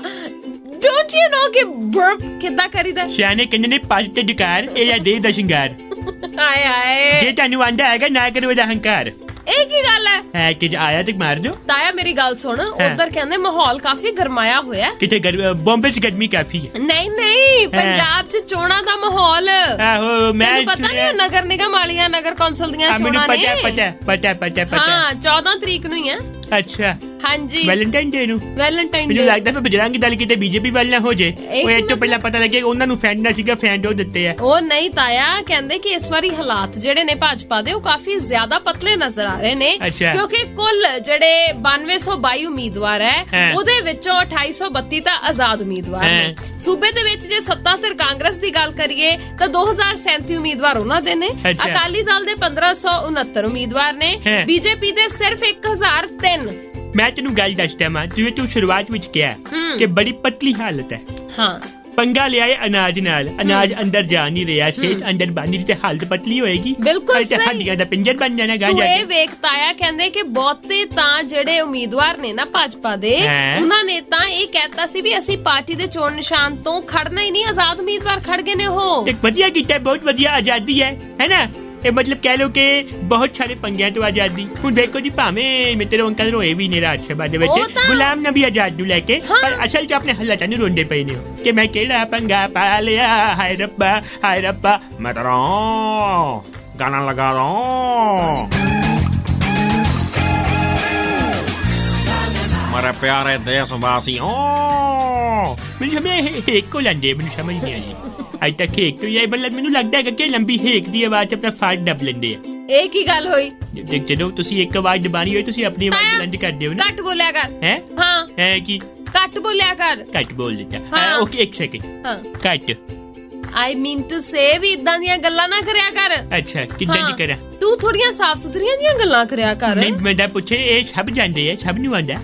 Don't you know ਕਿ burp ਕਿੱਦਾਂ ਕਰੀਦਾ?
ਸਿਆਣੇ ਕਹਿੰਦੇ ਨੇ ਪੱਜ ਤੇ ਡਕਾਰ, ਇਹ ਦੇ ਦਾ ਸ਼ਿੰਗਾਰ।
ਹਾਏ
ਜੇ ਤੁਹਾਨੂੰ ਆਂਦਾ ਹੈਗਾ ਨਾ ਕਰੋ ਇਹਦਾ ਹੰਕਾਰ।
ਇਹ ਕੀ ਗੱਲ ਹੈ
ਕਿ ਆਇਆ ਤੇ ਮਾਰ ਦਿਓ।
ਤਾਇਆ ਮੇਰੀ ਗੱਲ ਸੁਣ, ਉਧਰ ਕਹਿੰਦੇ ਮਾਹੌਲ ਕਾਫੀ ਗਰਮਾਇਆ ਹੋਇਆ।
ਕਿਤੇ ਬੰਬੇ 'ਚ ਗਰਮੀ ਕਾਫੀ ਹੈ।
ਨਹੀਂ, ਪੰਜਾਬ 'ਚ ਚੋਣਾਂ ਦਾ ਮਾਹੌਲ।
ਆਹੋ, ਮੈਂ
ਪਤਾ ਨਹੀਂ ਨਗਰ ਨਿਗਮ ਵਾਲੀਆਂ, ਨਗਰ ਕੌਂਸਲ ਦੀਆਂ ਚੋਣਾਂ ਨੇ।
ਪਤਾ।
ਹਾਂ, 14 ਤਰੀਕ ਨੂੰ ਹੀ ਆ।
ਅੱਛਾ,
ਹਾਂਜੀ,
ਵੈਲੈਂਟਾਈਨ ਡੇ ਨੂੰ। ਮੈਨੂੰ ਲੱਗਦਾ ਮੈਂ ਬਜਰੰਗ ਦਲ ਕਿਤੇ ਬੀਜੇਪੀ ਵੱਲ ਨਾ ਹੋ ਜੇ। ਉਹ ਇਹ ਤੋਂ ਪਹਿਲਾਂ ਪਤਾ ਲੱਗੇ ਉਹਨਾਂ ਨੂੰ ਫੈਂਡ ਨਾ ਸੀਗਾ, ਫੈਂਡ ਉਹ ਦਿੱਤੇ ਆ।
ਉਹ ਨਹੀਂ ਤਾਇਆ, ਕਹਿੰਦੇ ਕਿ ਇਸ ਵਾਰੀ ਹਾਲਾਤ ਜਿਹੜੇ ਨੇ ਭਾਜਪਾ ਦੇ ਉਹ ਕਾਫੀ ਜ਼ਿਆਦਾ ਪਤਲੇ ਨਜ਼ਰ ਆ ਰਹੇ ਨੇ, ਕਿਉਂਕਿ ਕੁੱਲ ਜਿਹੜੇ 9222 ਉਮੀਦਵਾਰ ਹੈ ਉਹਦੇ ਵਿੱਚੋਂ 2832 ਤਾਂ ਆਜ਼ਾਦ ਉਮੀਦਵਾਰ ਨੇ। ਸੂਬੇ ਦੇ ਵਿੱਚ ਜੇ ਸੱਤਾ ਧਿਰ ਕਾਂਗਰਸ ਦੀ ਗੱਲ ਕਰੀਏ ਤਾਂ 2037 ਉਮੀਦਵਾਰ ਉਹਨਾਂ ਦੇ ਨੇ। ਅਕਾਲੀ ਦਲ ਦੇ 1569 ਉਮੀਦਵਾਰ ਨੇ। ਬੀਜੇਪੀ ਦੇ ਸਿਰਫ 1003।
ਮੈਂ ਤੈਨੂੰ ਗੱਲ ਦੱਸਦਾ ਮਾਂ, ਜਿਵੇਂ ਤੂੰ ਸ਼ੁਰੂਆਤ ਵਿੱਚ ਕਿਹਾ ਕਿ ਬੜੀ ਪਤਲੀ ਹਾਲਤ ਹੈ।
ਹਾਂ,
ਪੰਗਾ ਲਿਆਏ ਅਨਾਜ ਨਾਲ, ਅਨਾਜ ਅੰਦਰ ਜਾ ਨਹੀਂ ਰਿਹਾ, ਸਿਹਤ ਅੰਦਰ ਬਣ ਨਹੀਂ, ਤੇ ਹਾਲਤ ਪਤਲੀ ਹੋਏਗੀ।
ਬਿਲਕੁਲ ਸਹੀ।
ਹੱਡੀਆਂ ਦਾ ਪਿੰਜਰ ਬਣ ਜਾਣਾ ਗਾਂ ਜਾ
ਕੇ। ਇਹ ਵੇਖ ਤਾਇਆ, ਕਹਿੰਦੇ ਕਿ ਬਹੁਤੇ ਤਾਂ ਜਿਹੜੇ ਉਮੀਦਵਾਰ ਨੇ ਨਾ ਭਾਜਪਾ ਦੇ, ਉਹਨਾਂ ਨੇ ਤਾਂ ਇਹ ਕਹਿਤਾ ਸੀ ਵੀ ਅਸੀਂ ਪਾਰਟੀ ਦੇ ਚੋਣ ਨਿਸ਼ਾਨ ਤੋਂ ਖੜਨਾ ਹੀ ਨਹੀਂ, ਆਜ਼ਾਦ ਉਮੀਦਵਾਰ ਖੜ ਗਏ ਨੇ। ਉਹ
ਵਧੀਆ ਕੀਤਾ, ਬਹੁਤ ਵਧੀਆ ਆਜ਼ਾਦੀ ਹੈ ਨਾ। ਇਹ ਮਤਲਬ ਕਹਿ ਲੋ ਕਿ ਬਹੁਤ ਸਾਰੇ ਪੰਗਿਆਂ ਤੋਂ ਆਜ਼ਾਦੀ। ਹੁਣ ਵੇਖੋ ਜੀ, ਭਾਵੇਂ ਮੇਰੇ ਅੰਕਲ ਰੋਏ ਵੀ ਨੇ ਰਾਜ ਸਭਾ ਦੇ ਵਿੱਚ ਗੁਲਾਮ ਨਬੀ ਆਜ਼ਾਦ ਨੂੰ ਲੈ ਕੇ, ਪਰ ਅਸਲ ਚ ਆਪਣੇ ਹਾਲਾਤਾਂ ਨੂੰ ਰੋਂਦੇ ਪਏ ਨੇ ਕਿ ਮੈਂ ਕਿਹੜਾ ਪੰਗਾ ਪਾ ਲਿਆ। ਹਾਏ ਰੱਬਾ ਮੈਂ ਤਾਂ ਗਾਣਾ ਲਗਾ ਰਹਾ मेरे प्यारे देशवासियों ਮੈਨੂੰ ਸਮਝ ਹੇਕ ਕੋ ਲੈਂਦੇ ਮੈਨੂੰ ਸਮਝ ਨਹੀਂ ਆਈ ਅੱਜ ਤੱਕ ਹੇਕ ਤੋਂ ਇਹ ਮਤਲਬ ਮੈਨੂੰ ਲੱਗਦਾ ਹੈ ਕਿ ਲੰਬੀ ਹੇਕ ਦੀ ਆਵਾਜ਼ ਆਪਣਾ ਫਾੜ ਦੱਬ ਲੈਂਦੇ ਆ
ਇਹ ਕੀ ਗੱਲ ਹੋਈ?
ਜਦੋਂ ਤੁਸੀਂ ਇੱਕ ਆਵਾਜ਼ ਦਬਾਣੀ ਹੋਈ ਤੁਸੀਂ ਆਪਣੀ ਆਵਾਜ਼ ਬੁਲੰਦ ਕਰਦੇ ਹੋ ਨਾ
ਘੱਟ ਬੋਲਿਆ ਕਰ
ਹੈ
ਹਾਂ
ਹੈ ਕੀ
ਘੱਟ ਬੋਲਿਆ ਕਰ
ਘੱਟ ਬੋਲ ਦਿੱਤਾ
ਹਾਂ।
ਓਕੇ ਇੱਕ ਸੈਕਿੰਡ
ਹਾਂ
ਘੱਟ
ਆਈ ਮੀਨ ਟੂ ਸੇ ਵੀ ਇਦਾਂ ਦੀਆਂ ਗੱਲਾਂ ਨਾ ਕਰਿਆ ਕਰ
ਅੱਛਾ ਕਿੱਦਾਂ ਦੀ ਕਰਾਂ
ਤੂੰ ਥੋੜੀਆਂ ਸਾਫ ਸੁਥਰੀਆਂ ਦੀਆਂ ਗੱਲਾਂ ਕਰਿਆ ਕਰ
ਨਹੀਂ ਮੈਂ ਤਾਂ ਪੁੱਛੇ ਇਹ ਸਭ ਜਾਣਦੇ ਆ ਸਭ ਨੂੰ ਆਉਂਦਾ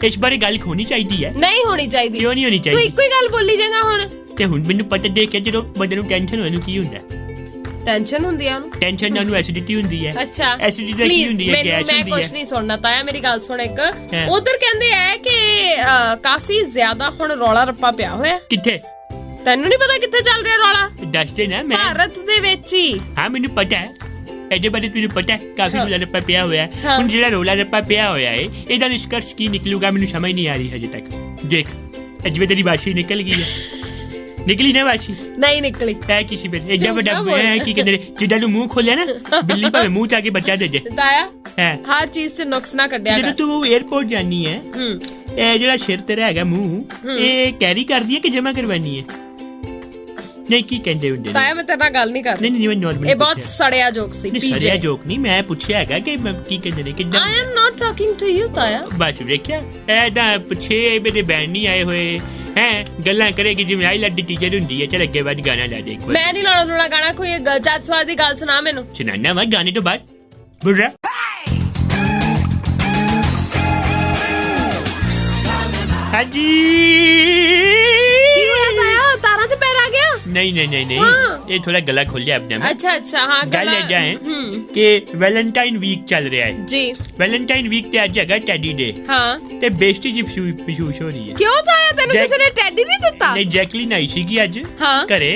ਇਸ ਬਾਰੇ ਗੱਲ ਹੋਣੀ ਚਾਹੀਦੀ ਹੈ
ਨਹੀਂ ਹੋਣੀ ਚਾਹੀਦੀ
ਕਿਉਂ ਨਹੀਂ ਹੋਣੀ
ਤੂੰ
ਚਾਹੀਦੀ
ਇੱਕੋ ਹੀ ਗੱਲ ਬੋਲੀ ਜਾਏਗਾ ਹੁਣ
ਤੇ ਹੁਣ ਮੈਨੂੰ ਪਤਾ ਦੇ ਕੇ ਜਦੋਂ ਬੰਦੇ ਨੂੰ ਟੈਨਸ਼ਨ ਹੋਣ ਨੂੰ ਕੀ ਹੁੰਦਾ
ਟੈਨਸ਼ਨ ਹੁੰਦੀ ਆ ਉਹਨੂੰ
ਟੈਨਸ਼ਨ ਨਾਲ ਨੂੰ ਐਸਿਡਿਟੀ ਹੁੰਦੀ ਹੈ
ਅੱਛਾ
ਐਸਿਡਿਟੀ ਦਾ ਕੀ ਹੁੰਦੀ ਹੈ ਗੈਸ
ਮੈਂ
ਹੁੰਦੀ
ਕੁਝ
ਹੈ
ਨਹੀਂ ਸੁਣਨਾ ਤਾਇਆ ਮੇਰੀ ਗੱਲ ਸੁਣ ਇੱਕ ਉਧਰ ਕਹਿੰਦੇ ਆ ਕਿ ਕਾਫੀ ਜ਼ਿਆਦਾ ਹੁਣ ਰੌਲਾ ਰੱਪਾ ਪਿਆ ਹੋਇਆ
ਕਿੱਥੇ
ਤੈਨੂੰ ਨਹੀਂ ਪਤਾ ਕਿੱਥੇ ਚੱਲ ਰਿਹਾ ਰੌਲਾ
ਦੱਸ ਦੇ ਨਾ ਮੈਂ
ਭਾਰਤ ਦੇ ਵਿੱਚ ਹੀ
ਹਾਂ ਮੈਨੂੰ ਪਤਾ ਹੈ ਇਹਦੇ ਬਾਰੇ ਤੁਹਾਨੂੰ ਪਤਾ ਹੈ ਕਾਫੀ ਰੌਲਾ ਰੱਪਾ ਪਿਆ ਹੋਇਆ ਹੈ
ਹਾਂ।
ਹੁਣ ਜਿਹੜਾ ਰੌਲਾ ਰੱਪਾ ਪਿਆ ਹੋਇਆ ਹੈ ਇਹਦਾ ਨਿਸ਼ਕਰਸ਼ ਕੀ ਨਿਕਲੂਗਾ ਮੈਨੂੰ ਸਮਝ ਨਹੀਂ ਆ ਰਹੀ ਹਜੇ ਤੱਕ ਦੇਖ ਅਜੇ ਤੇਰੀ ਬਾਸ਼ੀ ਨਿਕਲ ਗਈ ਹੈ ਨਿਕਲੀ ਨਾ ਬਾਸ਼ੀ
ਨਹੀਂ ਨਿਕਲੀ
ਹੈ ਕਿਸੇ ਵੇਲੇ ਏਡਾ ਵੱਡਾ ਹੈ ਕੀ ਕਹਿੰਦੇ ਜਿੱਦਾਂ ਨੂੰ ਮੂੰਹ ਖੋਲਿਆ ਨਾ ਬਿੱਲੀ ਭਾਵੇਂ ਮੂੰਹ ਚ ਆ ਕੇ ਬੱਚਾ ਦੇ ਜੇ
ਤਾਇਆ
ਹੈ
ਹਰ ਚੀਜ਼ 'ਚ ਨੁਕਸ ਨਾ ਕੱਢਿਆ
ਜਦੋਂ
ਕਰ
ਤੂੰ 에어ਪੋਰਟ ਜਾਨੀ ਹੈ ਇਹ ਜਿਹੜਾ ਸਿਰ ਤੇਰਾ ਹੈਗਾ ਮੂੰਹ ਇਹ ਕੈਰੀ ਕਰਦੀ ਹੈ ਕਿ ਜਮਾ ਕਰਵਾਨੀ ਹੈ ਨਹੀਂ ਕੀ ਕਹਿੰਦੇ ਹੁੰਦੇ ਨੇ
ਤਾਇਆ ਮੈਂ ਤੇਰੇ ਨਾਲ ਗੱਲ ਨਹੀਂ ਕਰਦੀ
ਨਹੀਂ ਮੈਂ ਨਾਰਮਲ
ਇਹ ਬਹੁਤ ਸੜਿਆ ਜੋਕ ਸੀ
ਸੜਿਆ
ਪੀਜੇ
ਜੋਕ ਨਹੀਂ ਮੈਂ ਪੁੱਛਿਆ ਹੈਗਾ ਕਿ ਕੀ ਕਹਿੰਦੇ ਨੇ ਕਿੱਦਾਂ
I am not talking to you ਤਾਇਆ
ਬਸ ਵੇਖਿਆ ਐਦਾਂ ਪੁੱਛੇ ਮੇਰੇ ਬੈਂਡ ਨਹੀਂ ਆਏ ਹੋਏ ਹੈ ਗੱਲਾਂ ਕਰੇਗੀ ਜਿਵੇਂ ਆਈ ਲੱਡੀ ਟੀਚਰ ਹੁੰਦੀ ਹੈ ਚਲ ਅੱਗੇ ਬਾਅਦ ਗਾਣਾ ਲਾ ਦੇ ਇੱਕ ਵਾਰ
ਮੈਂ ਨਹੀਂ ਲਾਉਣਾ ਗਾਣਾ ਕੋਈ ਜੱਜ ਸਵਾਦ ਦੀ ਗੱਲ ਸੁਣਾ ਮੈਨੂੰ
ਸੁਣਾਣਾ ਵਾ ਗਾਣੇ ਤੋਂ ਬਾਅਦ ਬੁਰਾ ਹਾਂਜੀ
ਕੀ ਹੋਇਆ ਤਾਇਆ ਤਾਰਾਂ 'ਚ ਪੈਰ ਆ ਗਿਆ
ਨਹੀਂ
ਹਾਂ।
ਇਹ ਥੋੜਾ ਗਲਾ ਖੋਲਿਆ ਆਪਣੇ ਮੈਂ
ਅੱਛਾ ਹਾਂ
ਗੱਲ ਇਹ ਜਾਏ ਕਿ ਵੈਲੈਂਟਾਈਨ ਵੀਕ ਚੱਲ ਰਿਹਾ ਹੈ
ਜੀ
ਵੈਲੈਂਟਾਈਨ ਵੀਕ ਤੇ ਅੱਜ ਹੈਗਾ ਟੈਡੀ ਡੇ
ਹਾਂ
ਤੇ ਬੇਸਟੀ ਜੀ ਮਹਿਸੂਸ ਹੋ ਰਹੀ ਹੈ
ਕਿਉਂ ਤਾਇਆ ਤੈਨੂੰ ਕਿਸੇ ਨੇ ਟੈਡੀ ਨਹੀਂ ਦਿੱਤਾ
ਨਹੀਂ ਜੈਕਲੀਨ ਆਈ ਸੀਗੀ ਅੱਜ
ਹਾਂ।
ਘਰੇ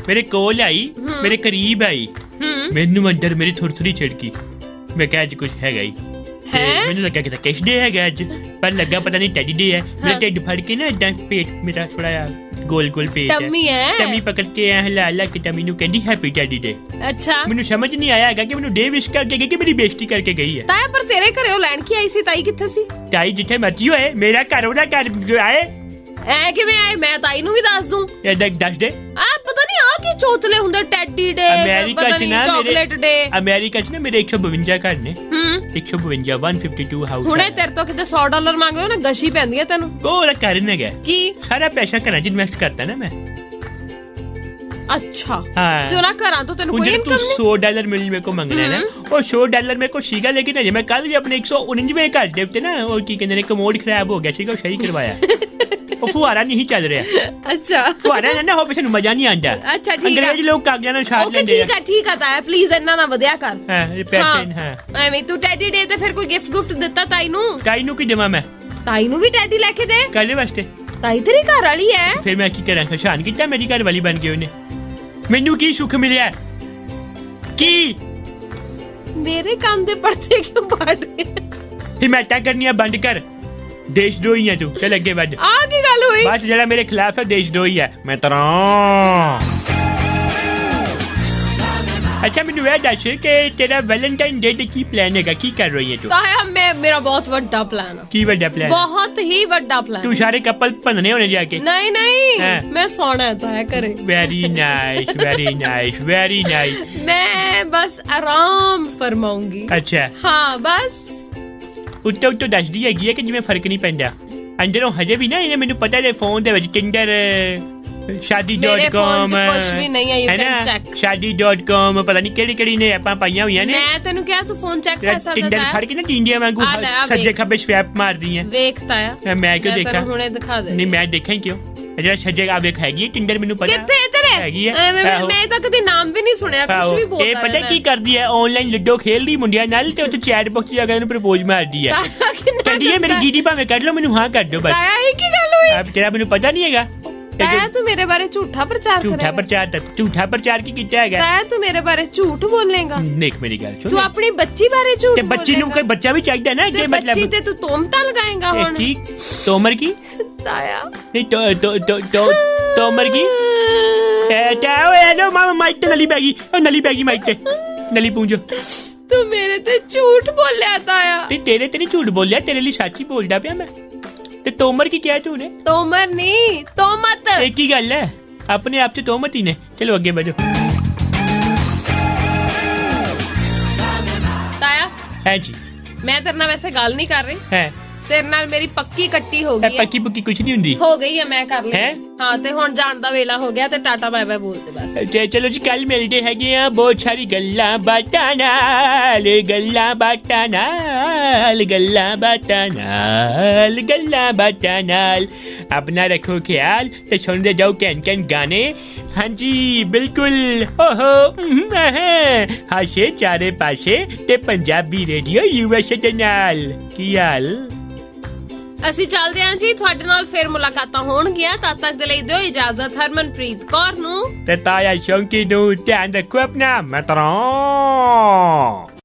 ਮੇਰੇ ਕੋਲ ਆਈ ਮੇਰੇ ਕਰੀਬ ਆਈ ਮੈਨੂੰ ਅੰਦਰ ਮੇਰੀ ਥੋੜੀ ਛਿੜਕੀ ਮੈਂ ਕਿਹਾ ਅੱਜ ਕੁਝ ਹੈਗਾ ਹੀ ਮੈਨੂੰ ਲੱਗਾ ਕਿ ਕਿਸ ਡੇ ਹੈਗਾ ਅੱਜ ਪਰ ਲੱਗਾ ਪਤਾ ਨਹੀਂ ਟੈਡੀ ਡੇ ਹੈ ਮੇਰਾ ਢਿੱਡ ਫੜ ਕੇ ਨਾ ਏਦਾਂ ਪੇਟ ਮੇਰਾ ਥੋੜਾ ਜਿਹਾ ਗੋਲ ਪੇਟ
ਟੰਮੀ ਹੈ
ਟੰਮੀ ਪਕੜ ਕੇ ਹਿਲਾ ਕੇ ਟੰਮੀ ਨੂੰ ਕਹਿੰਦੀ ਹੈਪੀ ਟੈਡੀ ਡੇ
ਅੱਛਾ
ਮੈਨੂੰ ਸਮਝ ਨਹੀਂ ਆਇਆ ਹੈਗਾ ਕਿ ਮੈਨੂੰ ਡੇ ਵਿਸ਼ ਕਰਕੇ ਗਈ ਕਿ ਮੇਰੀ ਬੇਇੱਜ਼ਤੀ ਕਰਕੇ ਗਈ ਹੈ
ਤਾਇਆ ਪਰ ਤੇਰੇ ਘਰੇ ਉਹ ਲੈਣ ਕੀ ਆਈ ਸੀ ਤਾਈ ਕਿੱਥੇ ਸੀ
ਤਾਈ ਜਿੱਥੇ ਮਰਜੀ ਹੋਏ ਮੇਰਾ ਘਰ ਉਹਦਾ ਘਰ ਆਏ
ਐ ਕਿਵੇਂ ਆਏ ਮੈਂ ਤਾਈ ਨੂੰ ਵੀ ਦੱਸ ਦੂੰ
ਏਦਾਂ ਦੱਸ ਦੇ
ਆ ਪਤਾ ਨਹੀਂ ਆ ਕੀ ਚੋਚਲੇ ਹੁੰਦੇ ਟੈਡੀ ਡੇ
ਅਮਰੀਕਾ
ਪਤਾ
ਚ
ਨਹੀਂ
ਨਾ
ਚਾਕਲੇਟ ਡੇ
ਅਮਰੀਕਾ ਚ ਨਾ ਮੇਰੇ 152 ਘਰ ਨੇ 152 152 ਹਾਊਸ
ਹੁਣੇ ਤੇਰੇ ਤੋਂ ਕਿਤੇ $100 ਮੰਗ ਲਓ ਨਾ ਗਸ਼ੀ ਪੈਂਦੀ ਹੈ ਤੈਨੂੰ
ਉਹ ਕਰਨ ਹੈਗਾ
ਕੀ
ਸਾਰਾ ਪੈਸਾ ਘਰਾਂ 'ਚ ਇਨਵੈਸਟ ਕਰਤਾ ਨਾ ਮੈਂ
ਅੱਛਾ
ਹਾਂ
ਤੇ ਉਹਨਾਂ ਘਰਾਂ ਤੋਂ ਤੈਨੂੰ ਕੋਈ ਇਨਕਮ ਨਹੀਂ
$100 ਮਿਲ ਮੇਰੇ ਕੋ ਮੰਗਣਾ ਨਾ ਉਹ $100 ਮੇਰੇ ਕੋ ਸੀਗਾ ਲੇਕਿਨ ਅਜੇ ਮੈਂ ਕੱਲ ਵੀ ਆਪਣੇ 149ਵੇਂ ਘਰ ਦੇ ਉੱਤੇ ਨਾ ਉਹ ਕੀ ਕਹਿੰਦੇ ਨੇ ਕਮੋਡ ਖਰਾਬ ਹੋ ਗਿਆ ਸੀਗਾ ਉਹ ਸਹੀ ਕਰਵਾਇਆ ਉਹ ਫੁਹਾਰਾ ਨਹੀਂ ਚੱਲ ਰਿਹਾ
ਅੱਛਾ
ਫੁਹਾਰਾ ਨਾ ਹੋ ਕਿਸੇ ਨੂੰ ਮਜ਼ਾ ਨਹੀਂ ਆਉਂਦਾ
ਅੱਛਾ ਠੀਕ ਆ
ਅੰਗਰੇਜ਼ ਲੋਕ ਕਾਗਜ਼ਾਂ ਨਾਲ ਛਾੜ
ਓਕੇ
ਲੈਂਦੇ ਆ
ਠੀਕ ਆ ਤਾਇਆ ਪਲੀਜ਼ ਇੰਨਾ ਨਾ ਵਧਿਆ ਕਰ
ਹਾਂ ਇਹ ਪੈਸੇ ਹਾਂ
ਐਵੇਂ ਤੂੰ ਟੈਡੀ ਡੇ ਤੇ ਫਿਰ ਕੋਈ ਗਿਫਟ ਦਿੱਤਾ ਤਾਈ ਨੂੰ
ਕਾਈ ਨੂੰ ਕੀ ਦੇਵਾਂ ਮੈਂ
ਤਾਈ ਨੂੰ ਵੀ ਟੈਡੀ ਲੈ ਕੇ ਦੇ
ਕਾਹਦੇ ਵਾਸਤੇ
ਤਾਈ ਤੇਰੀ ਘਰ ਵਾਲੀ ਹੈ
ਫਿਰ ਮੈਂ ਕੀ ਕਰਾਂ ਖਸ਼ਾਨ ਕੀਤਾ ਮੇਰੀ ਘਰ ਵਾਲੀ ਬਣ ਕੇ ਉਹਨੇ ਮੈਨੂੰ ਕੀ ਸੁੱਖ ਮਿਲਿਆ ਕੀ
ਮੇਰੇ ਕੰਨ ਦੇ ਪਰਦੇ ਕਿਉਂ ਪਾੜ ਰਹੇ
ਹਿਮਾਇਤਾਂ ਕਰਨੀਆਂ ਬੰਦ ਕਰ ਦੇਸ਼ ਦਰੋਹੀ ਹੈ ਤੂੰ ਚੱਲ ਅੱਗੇ ਵੱਧ
ਆ ਕੀ ਗੱਲ ਹੋਈ
ਬਸ ਜਿਹੜਾ ਮੇਰੇ ਖਿਲਾਫ ਹੈ ਦੇਸ਼ ਦਰੋਹੀ ਹੈ ਮੈਂ ਤਰਾਂ ਅੱਛਾ ਮੈਨੂੰ ਇਹ ਦੱਸ ਕਿ ਤੇਰਾ ਵੈਲੈਂਟਾਈਨ ਡੇ ਤੇ ਕੀ ਪਲਾਨ ਹੈਗਾ ਕੀ ਕਰ ਰਹੀ ਹੈ ਤੂੰ
ਤਾਇਆ ਮੇਰਾ ਬਹੁਤ ਵੱਡਾ ਪਲਾਨ ਹੈ
ਕੀ ਵੱਡਾ ਪਲਾਨ
ਬਹੁਤ ਹੀ ਵੱਡਾ ਪਲਾਨ
ਤੂੰ ਸਾਰੇ ਕਪਲ ਭੰਨਣੇ ਹੋਣੇ ਜਾ ਕੇ
ਨਹੀਂ ਮੈਂ ਸੌਣਾ ਹੈ ਤਾਇਆ ਘਰੇ
very nice very nice very nice
ਮੈਂ ਬਸ ਆਰਾਮ ਫਰਮਾਉਂਗੀ
ਅੱਛਾ
ਹਾਂ ਬਸ
ਉੱਤੋਂ ਦੱਸਦੀ ਹੈਗੀ ਹੈ ਕਿ ਜਿਵੇਂ ਫਰਕ ਨਹੀਂ ਪੈਂਦਾ ਅੰਦਰੋਂ ਹਜੇ ਵੀ ਨਾ ਇਹਨੇ ਮੈਨੂੰ ਪਤਾ ਹੈ ਫੋਨ ਦੇ ਵਿੱਚ ਟਿੰਡਰ shadi.com
ਕੁਝ ਵੀ ਨਹੀਂ ਹੈ ਯੂ ਕੈਨ ਚੈੱਕ
shadi.com ਪਤਾ ਨਹੀਂ ਕਿਹੜੀ ਨੇ ਐਪਾਂ ਪਾਈਆਂ ਹੋਈਆਂ ਨੇ
ਮੈਂ ਤੈਨੂੰ ਕਿਹਾ ਤੂੰ ਫੋਨ ਚੈੱਕ ਕਰ ਸਕਦਾ
ਟਿੰਡਰ ਫੜ ਕੇ ਨਾ ਟਿੰਡੀਆਂ ਵਾਂਗੂ ਸੱਜੇ ਖੱਬੇ ਸਵੈਪ ਮਾਰਦੀ ਹੈ
ਵੇਖ ਤਾਇਆ
ਮੈਂ ਕਿਉਂ ਦੇਖਾਂ
ਹੁਣੇ ਦਿਖਾ ਦੇ
ਨਹੀਂ ਮੈਂ ਦੇਖਾਂ ਕਿਉਂ ਜਿਹੜਾ ਸੱਜੇ ਆ ਵੇਖ ਹੈਗੀ ਟਿੰਡਰ ਮੈਨੂੰ ਪਤਾ
ਕਿੱਥੇ ਚਲੇ
ਹੈਗੀ ਹੈ
ਮੈਂ ਤਾਂ ਕਦੇ ਨਾਮ ਵੀ ਨਹੀਂ ਸੁਣਿਆ ਕੁਝ ਵੀ ਬੋਲਦਾ
ਇਹ ਪਤਾ ਕੀ ਕਰਦੀ ਹੈ ਆਨਲਾਈਨ ਲੁੱਡੋ ਖੇਲਦੀ ਮੁੰਡਿਆਂ ਨਾਲ ਤੇ ਉੱਥੇ ਚੈਟ ਬਾਕਸ 'ਚ ਜਾ ਕੇ ਉਹਨੂੰ ਪ੍ਰਪੋਜ਼ ਮਾਰਦੀ ਹੈ ਕਹਿੰਦੀ ਹੈ ਮੇਰੀ ਜੀਡੀ ਭਾਵੇਂ ਕੱਢ ਲਓ ਮੈਨੂੰ ਹਾਂ ਕਰ ਦਿਓ ਬਸ
ਤਾਇਆ ਇਹ ਕੀ ਗੱਲ ਹੋਈ
ਤੇਰਾ ਮੈਨੂੰ ਪਤਾ ਨਹੀਂ ਹੈਗਾ
ਤਾਇਆ ਤੂੰ ਮੇਰੇ ਬਾਰੇ ਝੂਠਾ ਪ੍ਰਚਾਰ ਕਰੇਗਾ
ਝੂਠਾ ਪ੍ਰਚਾਰ ਕੀ ਕੀਤਾ ਹੈਗਾ
ਤਾਇਆ ਤੂੰ ਮੇਰੇ ਬਾਰੇ ਝੂਠ ਬੋਲੇਗਾ
ਦੇਖ ਮੇਰੀ ਗੱਲ ਸੁਣ
ਤੂੰ ਆਪਣੀ ਬੱਚੀ ਬਾਰੇ ਝੂਠ
ਤੇ ਬੱਚੀ ਨੂੰ ਕੋਈ ਬੱਚਾ ਵੀ ਚਾਹੀਦਾ ਨਾ ਅੱਗੇ ਮਤਲਬ
ਬੱਚੀ ਤੇ ਤੂੰ ਤੋਮਤਾ ਲਗਾਏਗਾ ਹੁਣ
ਠੀਕ ਤੋਮਰ ਕੀ
ਤਾਇਆ
ਨਹੀਂ ਤੋਮਰ ਕੀ ਓਏ ਨੋ ਮਾਮਾ ਮਾਈਕ ਤੇ ਨਲੀ ਬੈਗੀ ਉਹ ਨਲੀ ਬੈਗੀ ਮਾਈਕ ਤੇ ਨਲੀ ਪੂੰਜੋ
ਤੂੰ ਮੇਰੇ ਤੇ ਝੂਠ ਬੋਲਿਆ ਤਾਇਆ।
ਤੇ ਤੇਰੇ ਤੇ ਨਹੀਂ ਝੂਠ ਬੋਲਿਆ, ਤੇਰੇ ਲਈ ਸੱਚ ਹੀ ਬੋਲਦਾ ਪਿਆ ਮੈਂ। ਤੇ ਤੋਮਰ ਕੀ ਕਿਹਾ ਤੂਨੇ?
ਤੋਮਰ ਨਹੀਂ, ਤੋਮਤ।
एक ही गल है, अपने आप से तोहमत ही ने। चलो आगे बढ़ो।
ਤਾਇਆ
है जी,
ਮੈਂ ਤੇਰੇ ਨਾਲ ਵੈਸੇ ਗੱਲ ਨਹੀਂ ਕਰ ਰਹੀ,
है
ਤੇਰੇ ਨਾਲ ਮੇਰੀ ਪੱਕੀ ਕੱਟੀ ਹੋ ਗਈ ਹੈ।
पक्की पुक्की कुछ नहीं हुंदी।
ਹੋ गई है, मैं कर ली।
हैं?
हाँ ते हुण जान दा वेला हो गया ते टाटा बाय बाय बोलते बस।
चलो जी, कल मिलते हैं बहुत सारी गल्ला बाटा नाल, गल्ला बाटा नाल, गल्ला बाटा नाल, गल्ला बाटा नाल। अपना रखो ख्याल ते सुनते जाओ कैन कैन गाने। हाँ जी बिल्कुल, ओहो हाशे चारे पाशे ते पंजाबी रेडियो यूएसए दे नाल। की हाल?
ਅਸੀਂ ਚੱਲਦੇ ਆਂ ਜੀ, ਤੁਹਾਡੇ ਨਾਲ ਫਿਰ ਮੁਲਾਕਾਤਾਂ ਹੋਣਗੀਆਂ। ਤਦ ਤੱਕ ਦੇ ਲਈ ਦਿਓ ਇਜਾਜ਼ਤ ਹਰਮਨਪ੍ਰੀਤ ਕੌਰ ਨੂੰ
ਤੇ ਤਾਇਆ ਸ਼ੌਂਕੀ ਨੂੰ। ਧਿਆਨ ਰੱਖੋ ਆਪਣਾ ਮਿੱਤਰੋਂ।